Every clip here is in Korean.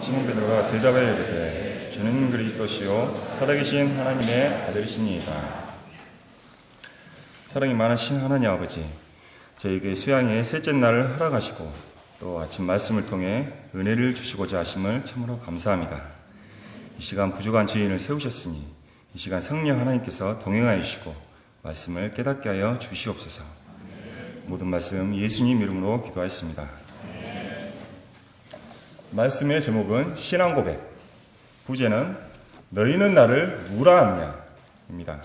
시몬 베드로가 대답하여 이르되 주는 그리스도시요 살아계신 하나님의 아들이시니이다. 사랑이 많으신 하나님 아버지, 저에게 수양의 셋째 날을 허락하시고 또 아침 말씀을 통해 은혜를 주시고자 하심을 참으로 감사합니다. 이 시간 부족한 죄인을 세우셨으니 이 시간 성령 하나님께서 동행하여 주시고 말씀을 깨닫게 하여 주시옵소서. 모든 말씀 예수님 이름으로 기도하였습니다. 말씀의 제목은 신앙고백, 부제는 너희는 나를 누구라 하느냐 입니다.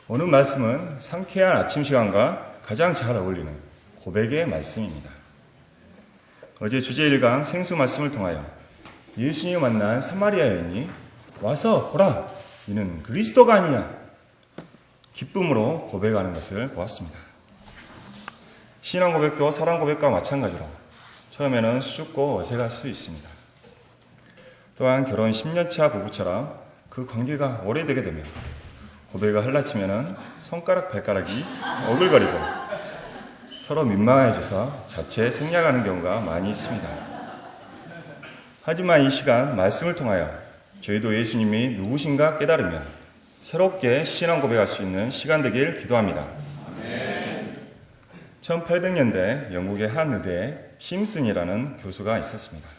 오늘 말씀은 상쾌한 아침 시간과 가장 잘 어울리는 고백의 말씀입니다. 어제 주제 1강 생수 말씀을 통하여 예수님을 만난 사마리아 여인이 와서 보라, 이는 그리스도가 아니냐 기쁨으로 고백하는 것을 보았습니다. 신앙 고백도 사랑 고백과 마찬가지로 처음에는 수줍고 어색할 수 있습니다. 또한 결혼 10년차 부부처럼 그 관계가 오래되게 되면 고백을 할라치면 손가락 발가락이 어글거리고 서로 민망해져서 자체 생략하는 경우가 많이 있습니다. 하지만 이 시간 말씀을 통하여 저희도 예수님이 누구신가 깨달으며 새롭게 신앙 고백할 수 있는 시간 되길 기도합니다. 1800년대 영국의 한 의대에 심슨이라는 교수가 있었습니다.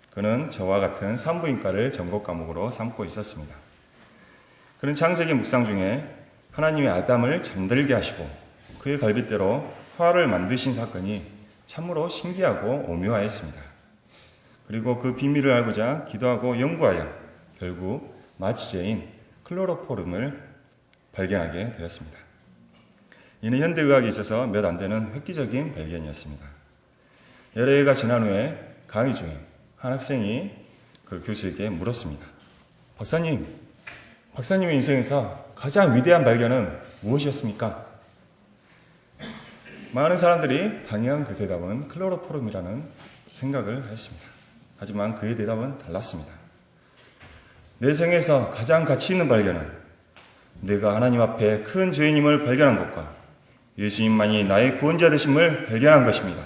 그는 저와 같은 산부인과를 전공 과목으로 삼고 있었습니다. 그는 창세기 묵상 중에 하나님의 아담을 잠들게 하시고 그의 갈빗대로 화를 만드신 사건이 참으로 신기하고 오묘하였습니다. 그리고 그 비밀을 알고자 기도하고 연구하여 결국 마취제인 클로로포름을 발견하게 되었습니다. 이는 현대의학에 있어서 몇 안 되는 획기적인 발견이었습니다. 여러 해가 지난 후에 강의 중에 한 학생이 그 교수에게 물었습니다. 박사님의 인생에서 가장 위대한 발견은 무엇이었습니까? 많은 사람들이 당연 그 대답은 클로로포름이라는 생각을 했습니다. 하지만 그의 대답은 달랐습니다. 내 생에서 가장 가치 있는 발견은 내가 하나님 앞에 큰 죄인임을 발견한 것과 예수님만이 나의 구원자 되심을 발견한 것입니다.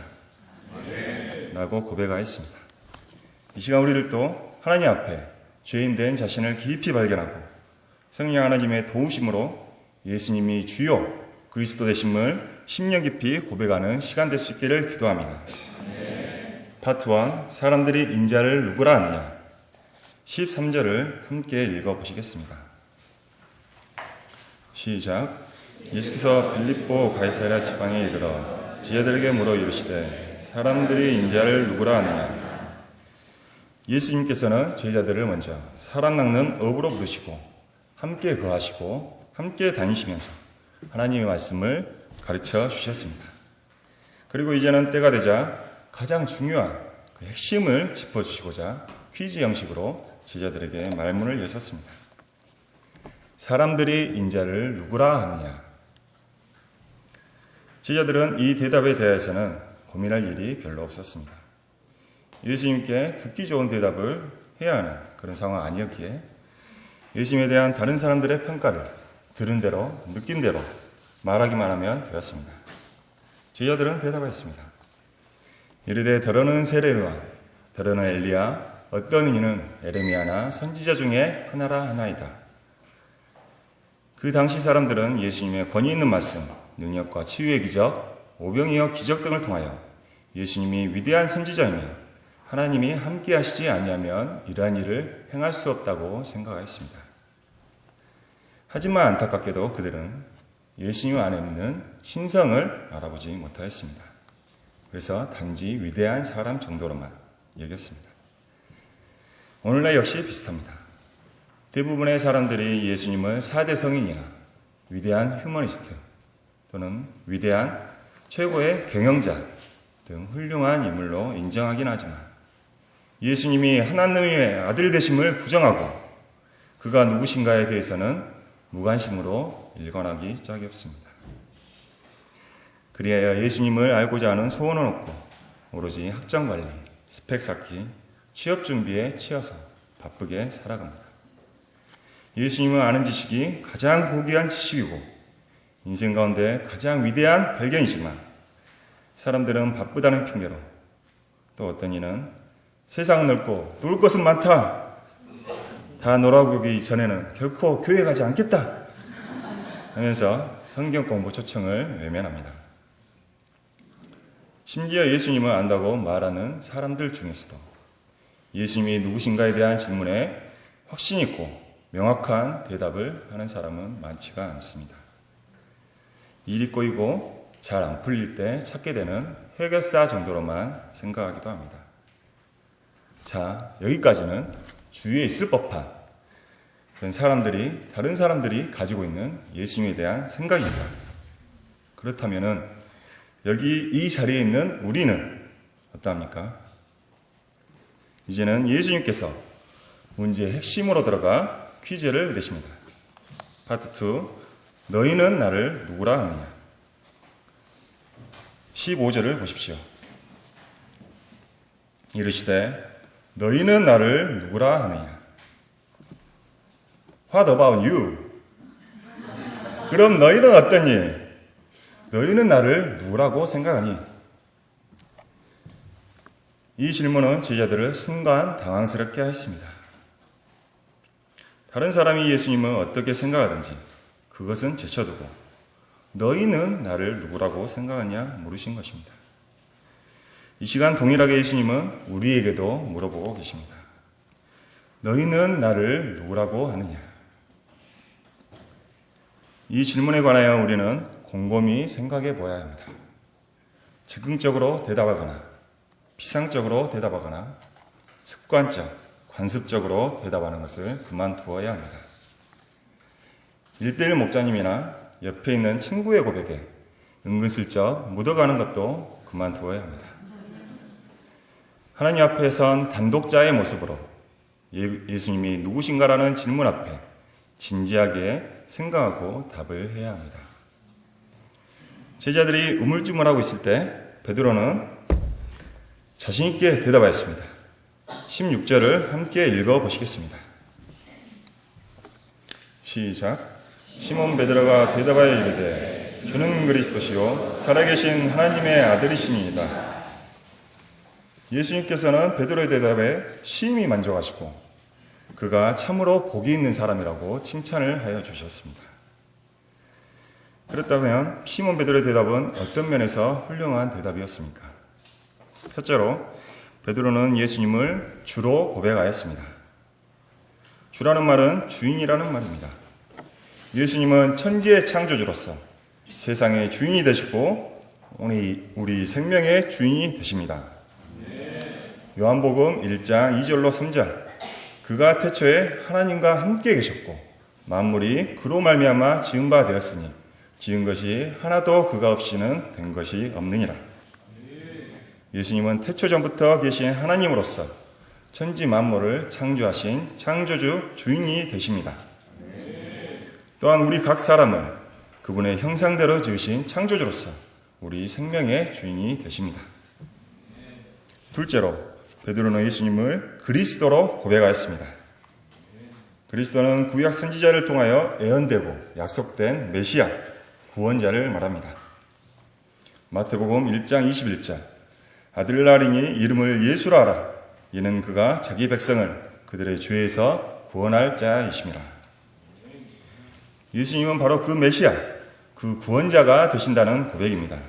라고 고백하였습니다. 이 시간 우리들도 하나님 앞에 죄인 된 자신을 깊이 발견하고 성령 하나님의 도우심으로 예수님이 주요 그리스도 되심을 심령 깊이 고백하는 시간 될 수 있기를 기도합니다. 파트 1, 사람들이 인자를 누구라 하느냐 13절을 함께 읽어보시겠습니다. 시작. 예수께서 빌립보 가이사랴 지방에 이르러 제자들에게 물어 이르시되 사람들이 인자를 누구라 하느냐. 예수님께서는 제자들을 먼저 사람 낚는 업으로 부르시고 함께 거하시고 함께 다니시면서 하나님의 말씀을 가르쳐 주셨습니다. 그리고 이제는 때가 되자 가장 중요한 그 핵심을 짚어주시고자 퀴즈 형식으로 제자들에게 말문을 여셨습니다. 사람들이 인자를 누구라 하느냐. 제자들은 이 대답에 대해서는 고민할 일이 별로 없었습니다. 예수님께 듣기 좋은 대답을 해야 하는 그런 상황 아니었기에 예수님에 대한 다른 사람들의 평가를 들은 대로 느낀 대로 말하기만 하면 되었습니다. 제자들은 대답했습니다. 이르되 더러는 세례요한, 더러는 엘리야, 어떤 이는 에레미야나 선지자 중에 하나라 하나이다. 그 당시 사람들은 예수님의 권위 있는 말씀, 능력과 치유의 기적, 오병이어 기적 등을 통하여 예수님이 위대한 선지자이며 하나님이 함께 하시지 아니하면 이러한 일을 행할 수 없다고 생각하였습니다. 하지만 안타깝게도 그들은 예수님 안에 있는 신성을 알아보지 못하였습니다. 그래서 단지 위대한 사람 정도로만 여겼습니다. 오늘날 역시 비슷합니다. 대부분의 사람들이 예수님을 4대 성인이나 위대한 휴머니스트 또는 위대한 최고의 경영자 등 훌륭한 인물로 인정하긴 하지만 예수님이 하나님의 아들 되심을 부정하고 그가 누구신가에 대해서는 무관심으로 일관하기 짝이 없습니다. 그리하여 예수님을 알고자 하는 소원은 없고 오로지 학점관리, 스펙 쌓기, 취업 준비에 치여서 바쁘게 살아갑니다. 예수님을 아는 지식이 가장 고귀한 지식이고 인생 가운데 가장 위대한 발견이지만 사람들은 바쁘다는 핑계로 또 어떤 이는 세상은 넓고 놀 것은 많다. 다 놀아보기 전에는 결코 교회 가지 않겠다. 하면서 성경 공부 초청을 외면합니다. 심지어 예수님을 안다고 말하는 사람들 중에서도 예수님이 누구신가에 대한 질문에 확신 있고 명확한 대답을 하는 사람은 많지가 않습니다. 일이 꼬이고 잘 안 풀릴 때 찾게 되는 해결사 정도로만 생각하기도 합니다. 자, 여기까지는 주위에 있을 법한 그런 사람들이, 다른 사람들이 가지고 있는 예수님에 대한 생각입니다. 그렇다면은 여기 이 자리에 있는 우리는 어떠합니까? 이제는 예수님께서 문제의 핵심으로 들어가 퀴즈를 내십니다. 파트 2, 너희는 나를 누구라 하느냐? 15절을 보십시오. 이르시되 너희는 나를 누구라 하느냐? What about you? 그럼 너희는 어떠니? 너희는 나를 누구라고 생각하니? 이 질문은 제자들을 순간 당황스럽게 했습니다. 다른 사람이 예수님을 어떻게 생각하든지 그것은 제쳐두고 너희는 나를 누구라고 생각하냐 물으신 것입니다. 이 시간 동일하게 예수님은 우리에게도 물어보고 계십니다. 너희는 나를 누구라고 하느냐? 이 질문에 관하여 우리는 곰곰이 생각해 보아야 합니다. 즉흥적으로 대답하거나 피상적으로 대답하거나 습관적, 관습적으로 대답하는 것을 그만두어야 합니다. 1:1 목자님이나 옆에 있는 친구의 고백에 은근슬쩍 묻어가는 것도 그만두어야 합니다. 하나님 앞에 선 단독자의 모습으로 예수님이 누구신가라는 질문 앞에 진지하게 생각하고 답을 해야 합니다. 제자들이 우물쭈물하고 있을 때 베드로는 자신있게 대답하였습니다. 16절을 함께 읽어보시겠습니다. 시작. 시몬 베드로가 대답하여 이르되 주는 그리스도시요 살아계신 하나님의 아들이시니이다. 예수님께서는 베드로의 대답에 심히 만족하시고 그가 참으로 복이 있는 사람이라고 칭찬을 하여 주셨습니다. 그렇다면 시몬 베드로의 대답은 어떤 면에서 훌륭한 대답이었습니까? 첫째로 베드로는 예수님을 주로 고백하였습니다. 주라는 말은 주인이라는 말입니다. 예수님은 천지의 창조주로서 세상의 주인이 되시고 우리 생명의 주인이 되십니다. 요한복음 1장 2절로 3절 그가 태초에 하나님과 함께 계셨고 만물이 그로 말미암아 지은 바 되었으니 지은 것이 하나도 그가 없이는 된 것이 없느니라. 예수님은 태초 전부터 계신 하나님으로서 천지 만물을 창조하신 창조주 주인이 되십니다. 또한 우리 각 사람을 그분의 형상대로 지으신 창조주로서 우리 생명의 주인이 되십니다. 둘째로 베드로는 예수님을 그리스도로 고백하였습니다. 그리스도는 구약 선지자를 통하여 예언되고 약속된 메시아, 구원자를 말합니다. 마태복음 1장 21절 아들 낳으리니 이름을 예수라 하라. 이는 그가 자기 백성을 그들의 죄에서 구원할 자이심이라. 예수님은 바로 그 메시아, 그 구원자가 되신다는 고백입니다.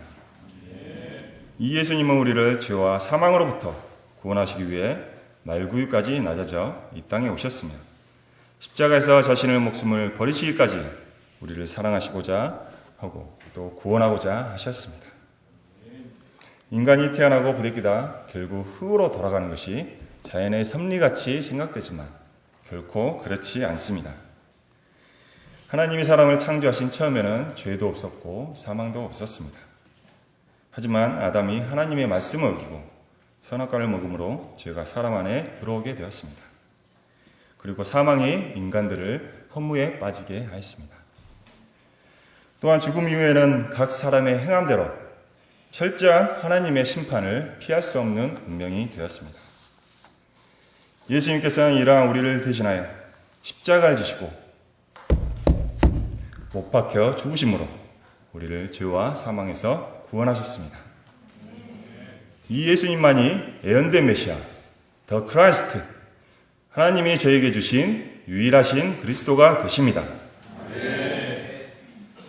이 예수님은 우리를 죄와 사망으로부터 구원하시기 위해 말구유까지 낮아져 이 땅에 오셨으며 십자가에서 자신의 목숨을 버리시기까지 우리를 사랑하시고자 하고 또 구원하고자 하셨습니다. 인간이 태어나고 부대끼다 결국 흙으로 돌아가는 것이 자연의 섭리같이 생각되지만 결코 그렇지 않습니다. 하나님이 사람을 창조하신 처음에는 죄도 없었고 사망도 없었습니다. 하지만 아담이 하나님의 말씀을 어기고 선악과를 먹음으로 죄가 사람 안에 들어오게 되었습니다. 그리고 사망이 인간들을 허무에 빠지게 하였습니다. 또한 죽음 이후에는 각 사람의 행함대로 철저한 하나님의 심판을 피할 수 없는 운명이 되었습니다. 예수님께서는 이러한 우리를 대신하여 십자가를 지시고 못 박혀 죽으심으로 우리를 죄와 사망에서 구원하셨습니다. 이 예수님만이 예언된 메시아, 더 크라이스트, 하나님이 저에게 주신 유일하신 그리스도가 되십니다.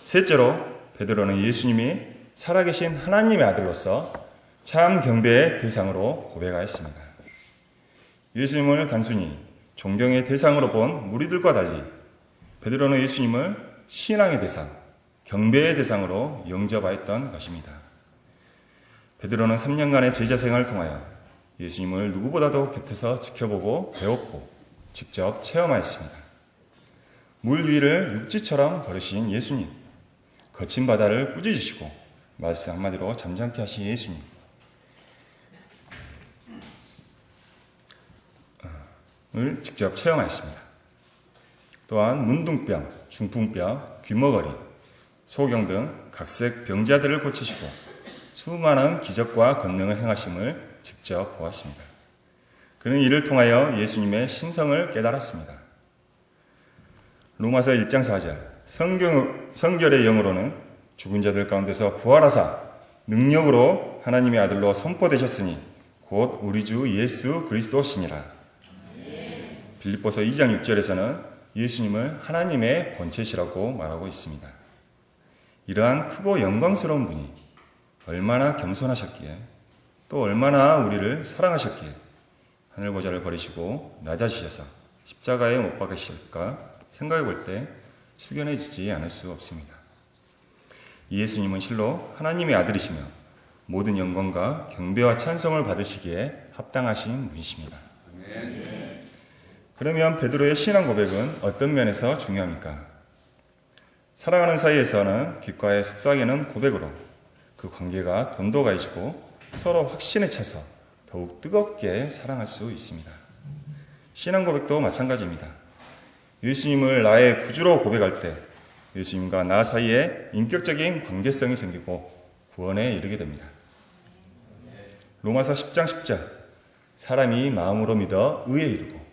셋째로 베드로는 예수님이 살아계신 하나님의 아들로서 참 경배의 대상으로 고백하였습니다. 예수님을 단순히 존경의 대상으로 본 무리들과 달리 베드로는 예수님을 신앙의 대상, 경배의 대상으로 영접하였던 것입니다. 베드로는 3년간의 제자 생활을 통하여 예수님을 누구보다도 곁에서 지켜보고 배웠고 직접 체험하였습니다. 물 위를 육지처럼 걸으신 예수님, 거친 바다를 꾸짖으시고 말씀 한마디로 잠잠케 하신 예수님, 을 직접 체험하였습니다. 또한 문둥병, 중풍병, 귀머거리, 소경 등 각색 병자들을 고치시고 수많은 기적과 권능을 행하심을 직접 보았습니다. 그는 이를 통하여 예수님의 신성을 깨달았습니다. 로마서 1장 4절, 성결의 영으로는 죽은 자들 가운데서 부활하사 능력으로 하나님의 아들로 선포되셨으니 곧 우리 주 예수 그리스도시니라. 빌립보서 2장 6절에서는 예수님을 하나님의 본체시라고 말하고 있습니다. 이러한 크고 영광스러운 분이 얼마나 겸손하셨기에 또 얼마나 우리를 사랑하셨기에 하늘보좌를 버리시고 낮아지셔서 십자가에 못 박으실까 생각해 볼 때 숙연해지지 않을 수 없습니다. 이 예수님은 실로 하나님의 아들이시며 모든 영광과 경배와 찬송을 받으시기에 합당하신 분이십니다. 그러면 베드로의 신앙 고백은 어떤 면에서 중요합니까? 사랑하는 사이에서는 귓가에 속삭이는 고백으로 그 관계가 돈독해지고 서로 확신에 차서 더욱 뜨겁게 사랑할 수 있습니다. 신앙 고백도 마찬가지입니다. 예수님을 나의 구주로 고백할 때 예수님과 나 사이에 인격적인 관계성이 생기고 구원에 이르게 됩니다. 로마서 10장 10절, 사람이 마음으로 믿어 의에 이르고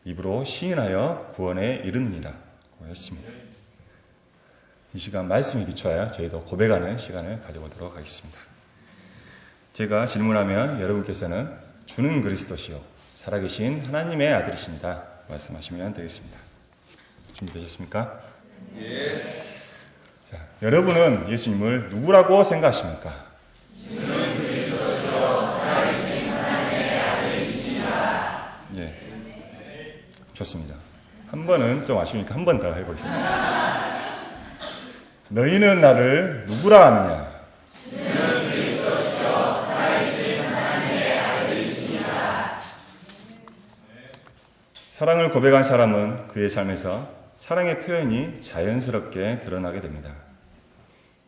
입으로 시인하여 구원에 이르느니라 했습니다. 이 시간 말씀에 비추어야 저희도 고백하는 시간을 가져보도록 하겠습니다. 제가 질문하면 여러분께서는 주는 그리스도시요 살아계신 하나님의 아들이십니다 말씀하시면 되겠습니다. 준비되셨습니까? 예. 자, 여러분은 예수님을 누구라고 생각하십니까? 주는 그리스도시요 살아계신 하나님의 아들이십니다. 예. 좋습니다. 한 번은 좀 아쉬우니까 한 번 더 해보겠습니다. 너희는 나를 누구라 하느냐? 주는 그리스도시요 살아계신 하나님의 아들이십니다. 사랑을 고백한 사람은 그의 삶에서 사랑의 표현이 자연스럽게 드러나게 됩니다.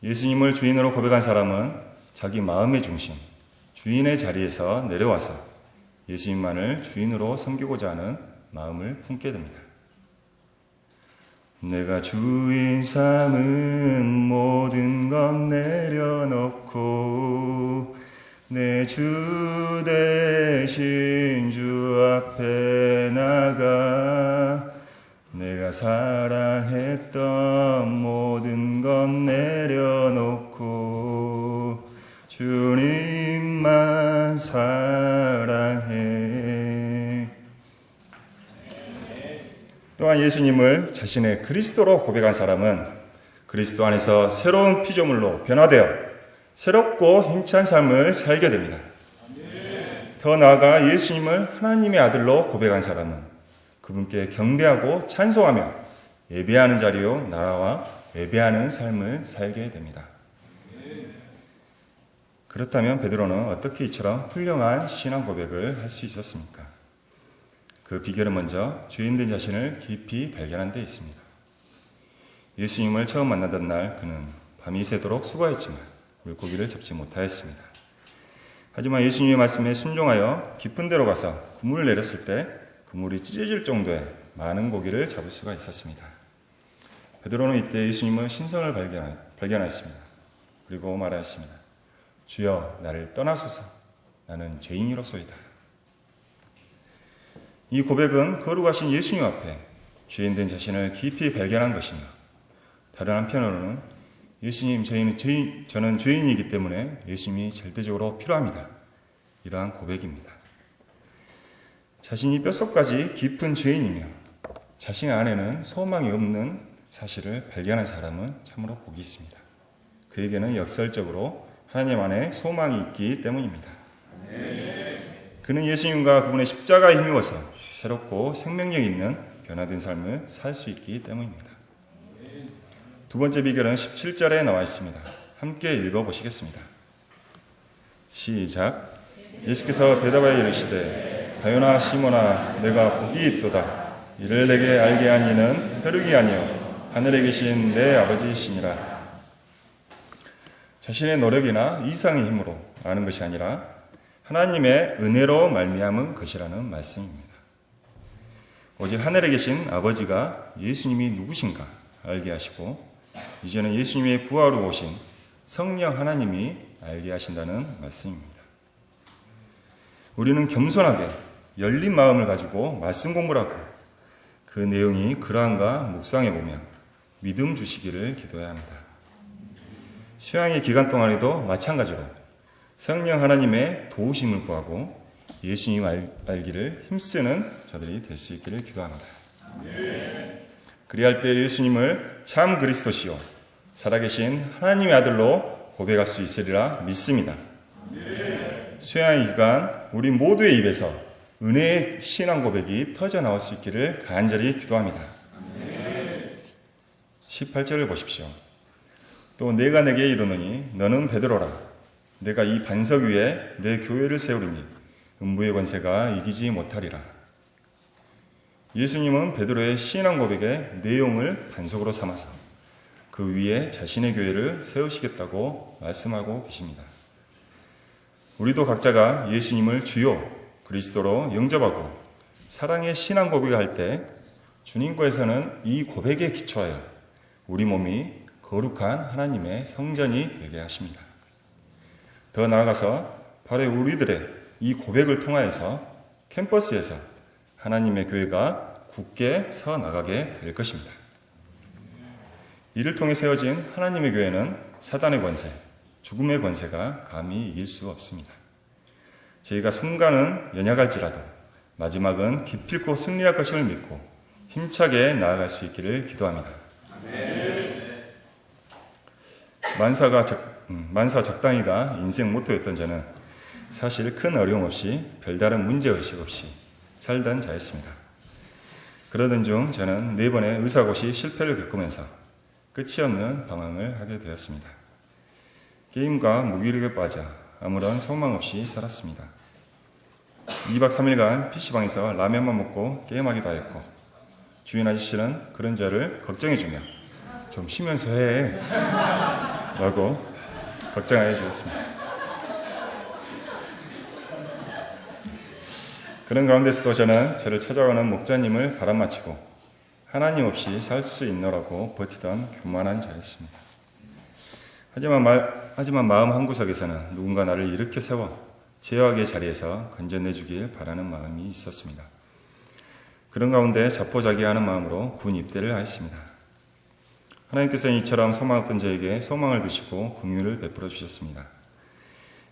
예수님을 주인으로 고백한 사람은 자기 마음의 중심, 주인의 자리에서 내려와서 예수님만을 주인으로 섬기고자 하는 마음을 품게 됩니다. 내가 주인 삼은 모든 것 내려놓고 내 주 대신 주 앞에 나가 내가 사랑했던 모든 것 내려놓고 주님만 사랑해. 또한 예수님을 자신의 그리스도로 고백한 사람은 그리스도 안에서 새로운 피조물로 변화되어 새롭고 힘찬 삶을 살게 됩니다. 더 나아가 예수님을 하나님의 아들로 고백한 사람은 그분께 경배하고 찬송하며 예배하는 자리요 나라와 예배하는 삶을 살게 됩니다. 그렇다면 베드로는 어떻게 이처럼 훌륭한 신앙 고백을 할 수 있었습니까? 그 비결은 먼저 죄인된 자신을 깊이 발견한 데 있습니다. 예수님을 처음 만나던 날 그는 밤이 새도록 수고했지만 물고기를 잡지 못하였습니다. 하지만 예수님의 말씀에 순종하여 깊은 데로 가서 그물을 내렸을 때 그물이 찢어질 정도의 많은 고기를 잡을 수가 있었습니다. 베드로는 이때 예수님의 신성을 발견하였습니다. 그리고 말하였습니다. 주여 나를 떠나소서 나는 죄인이로소이다. 이 고백은 거룩하신 예수님 앞에 죄인된 자신을 깊이 발견한 것이며 다른 한편으로는 예수님 저는 죄인이기 때문에 예수님이 절대적으로 필요합니다. 이러한 고백입니다. 자신이 뼛속까지 깊은 죄인이며 자신 안에는 소망이 없는 사실을 발견한 사람은 참으로 복이 있습니다. 그에게는 역설적으로 하나님 안에 소망이 있기 때문입니다. 그는 예수님과 그분의 십자가에 힘입어서 새롭고 생명력 있는 변화된 삶을 살 수 있기 때문입니다. 두 번째 비결은 17절에 나와 있습니다. 함께 읽어보시겠습니다. 시작. 예수께서 대답하여 이르시되 바요나 시몬아 내가 복이 있도다. 이를 내게 알게 한 이는 혈육이 아니요 하늘에 계신 내 아버지이시니라. 자신의 노력이나 이상의 힘으로 아는 것이 아니라 하나님의 은혜로 말미암은 것이라는 말씀입니다. 오직 하늘에 계신 아버지가 예수님이 누구신가 알게 하시고 이제는 예수님의 부활로 오신 성령 하나님이 알게 하신다는 말씀입니다. 우리는 겸손하게 열린 마음을 가지고 말씀 공부를 하고 그 내용이 그러한가 묵상해보며 믿음 주시기를 기도해야 합니다. 수양의 기간 동안에도 마찬가지로 성령 하나님의 도우심을 구하고 예수님 알기를 힘쓰는 자들이 될 수 있기를 기도합니다. 그리할 때 예수님을 참 그리스도시요 살아계신 하나님의 아들로 고백할 수 있으리라 믿습니다. 수양의 기간 우리 모두의 입에서 은혜의 신앙 고백이 터져나올 수 있기를 간절히 기도합니다. 18절을 보십시오. 또 내가 내게 이르노니 너는 베드로라. 내가 이 반석 위에 내 교회를 세우리니 음부의 권세가 이기지 못하리라. 예수님은 베드로의 신앙 고백의 내용을 반석으로 삼아서 그 위에 자신의 교회를 세우시겠다고 말씀하고 계십니다. 우리도 각자가 예수님을 주요 그리스도로 영접하고 사랑의 신앙 고백을 할 때 주님께서는 이 고백에 기초하여 우리 몸이 거룩한 하나님의 성전이 되게 하십니다. 더 나아가서 바로 우리들의 이 고백을 통하여서 캠퍼스에서 하나님의 교회가 굳게 서 나가게 될 것입니다. 이를 통해 세워진 하나님의 교회는 사단의 권세, 죽음의 권세가 감히 이길 수 없습니다. 저희가 순간은 연약할지라도 마지막은 기필코 승리할 것임을 믿고 힘차게 나아갈 수 있기를 기도합니다. 만사 적당히가 인생 모토였던 저는 사실 큰 어려움 없이 별다른 문제의식 없이 살던 자였습니다. 그러던 중 저는 4번의 의사고시 실패를 겪으면서 끝이 없는 방황을 하게 되었습니다. 게임과 무기력에 빠져 아무런 소망 없이 살았습니다. 2박 3일간 PC방에서 라면만 먹고 게임하기도 하였고 주인 아저씨는 그런 저를 걱정해주며 좀 쉬면서 해 라고 걱정해 주셨습니다. 그런 가운데서도 저는 저를 찾아오는 목자님을 바람맞히고 하나님 없이 살 수 있노라고 버티던 교만한 자였습니다. 하지만 마음 한구석에서는 누군가 나를 일으켜 세워 죄악의 자리에서 건져내주길 바라는 마음이 있었습니다. 그런 가운데 자포자기하는 마음으로 군 입대를 하였습니다. 하나님께서는 이처럼 소망 없던 저에게 소망을 주시고 긍휼을 베풀어 주셨습니다.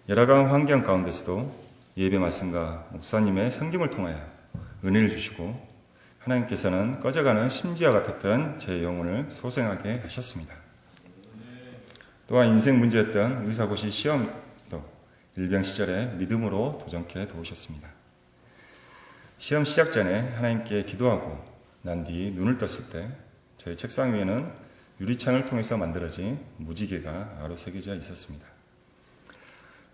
열악한 환경 가운데서도 예배 말씀과 목사님의 섬김을 통하여 은혜를 주시고 하나님께서는 꺼져가는 심지와 같았던 제 영혼을 소생하게 하셨습니다. 또한 인생 문제였던 의사고시 시험도 일병 시절에 믿음으로 도전케 도우셨습니다. 시험 시작 전에 하나님께 기도하고 난 뒤 눈을 떴을 때 저희 책상 위에는 유리창을 통해서 만들어진 무지개가 아로새겨져 있었습니다.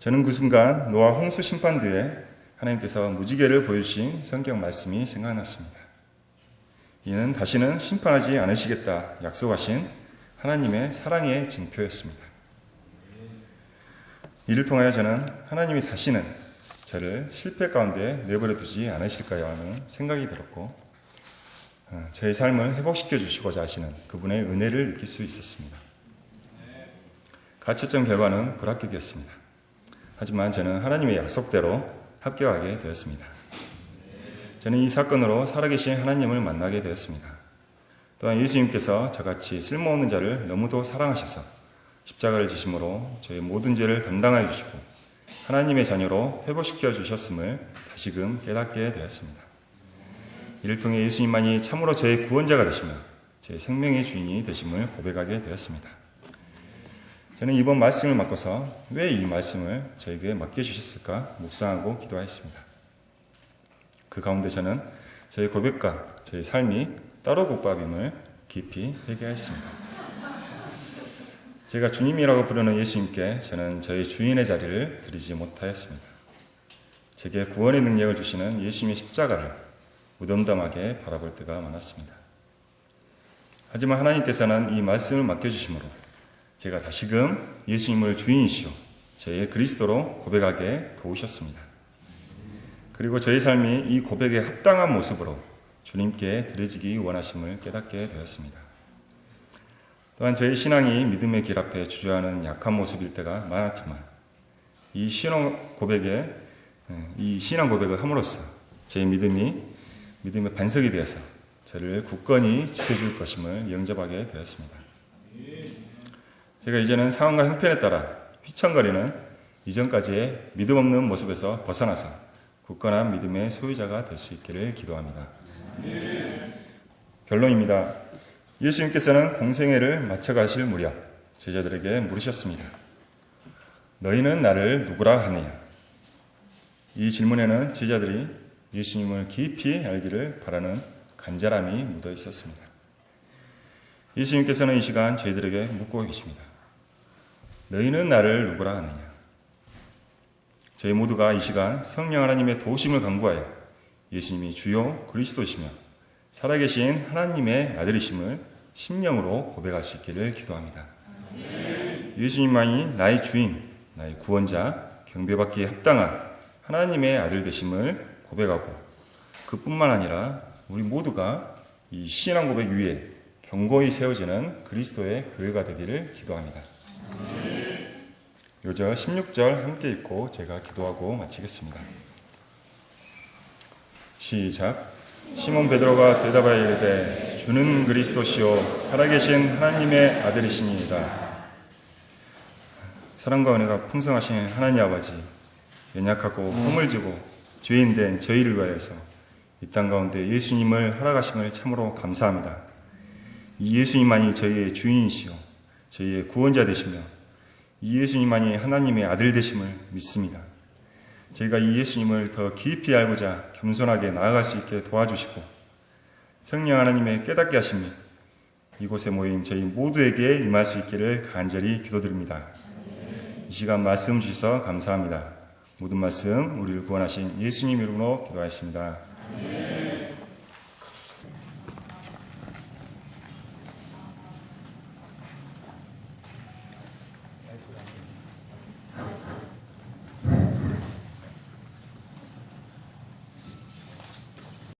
저는 그 순간 노아 홍수 심판 뒤에 하나님께서 무지개를 보여주신 성경 말씀이 생각났습니다. 이는 다시는 심판하지 않으시겠다 약속하신 하나님의 사랑의 징표였습니다. 이를 통하여 저는 하나님이 다시는 저를 실패 가운데 내버려 두지 않으실까요 하는 생각이 들었고 저의 삶을 회복시켜 주시고자 하시는 그분의 은혜를 느낄 수 있었습니다. 가채점 결과는 불합격이었습니다. 하지만 저는 하나님의 약속대로 합격하게 되었습니다. 저는 이 사건으로 살아계신 하나님을 만나게 되었습니다. 또한 예수님께서 저같이 쓸모없는 자를 너무도 사랑하셔서 십자가를 지심으로 저의 모든 죄를 담당하여 주시고 하나님의 자녀로 회복시켜 주셨음을 다시금 깨닫게 되었습니다. 이를 통해 예수님만이 참으로 저의 구원자가 되시며 제 생명의 주인이 되심을 고백하게 되었습니다. 저는 이번 말씀을 맡고서 왜 이 말씀을 저에게 맡겨주셨을까 묵상하고 기도하였습니다. 그 가운데 저는 저의 고백과 저의 삶이 따로 국밥임을 깊이 회개하였습니다. 제가 주님이라고 부르는 예수님께 저는 저의 주인의 자리를 드리지 못하였습니다. 제게 구원의 능력을 주시는 예수님의 십자가를 무덤덤하게 바라볼 때가 많았습니다. 하지만 하나님께서는 이 말씀을 맡겨주심으로 제가 다시금 예수님을 주인이시오 저의 그리스도로 고백하게 도우셨습니다. 그리고 저의 삶이 이 고백에 합당한 모습으로 주님께 드려지기 원하심을 깨닫게 되었습니다. 또한 저의 신앙이 믿음의 길 앞에 주저하는 약한 모습일 때가 많았지만 이 신앙 고백을 함으로써 제 믿음의 반석이 되어서 저를 굳건히 지켜줄 것임을 영접하게 되었습니다. 제가 이제는 상황과 형편에 따라 휘청거리는 이전까지의 믿음 없는 모습에서 벗어나서 굳건한 믿음의 소유자가 될 수 있기를 기도합니다. 결론입니다. 예수님께서는 공생애를 마쳐가실 무렵 제자들에게 물으셨습니다. 너희는 나를 누구라 하느냐? 이 질문에는 제자들이 예수님을 깊이 알기를 바라는 간절함이 묻어 있었습니다. 예수님께서는 이 시간 저희들에게 묻고 계십니다. 너희는 나를 누구라 하느냐? 저희 모두가 이 시간 성령 하나님의 도우심을 간구하여 예수님이 주요 그리스도시며 살아계신 하나님의 아들이심을 심령으로 고백할 수 있기를 기도합니다. 예수님만이 나의 주인, 나의 구원자, 경배받기에 합당한 하나님의 아들 되심을 고백하고 그뿐만 아니라 우리 모두가 이 신앙 고백 위에 견고히 세워지는 그리스도의 교회가 되기를 기도합니다. 요저 16절 함께 읽고 제가 기도하고 마치겠습니다. 시작. 시몬 베드로가 대답하여 이르되 주는 그리스도시요 살아계신 하나님의 아들이시니이다. 사랑과 은혜가 풍성하신 하나님 아버지, 연약하고 허물지고 죄인된 저희를 위하여서 이 땅 가운데 예수님을 허락하심을 참으로 감사합니다. 이 예수님만이 저희의 주인이시요 저희의 구원자 되시며 이 예수님만이 하나님의 아들 되심을 믿습니다. 저희가 이 예수님을 더 깊이 알고자 겸손하게 나아갈 수 있게 도와주시고 성령 하나님의 깨닫게 하심이 이곳에 모인 저희 모두에게 임할 수 있기를 간절히 기도드립니다. 이 시간 말씀 주셔서 감사합니다. 모든 말씀 우리를 구원하신 예수님 이름으로 기도하였습니다.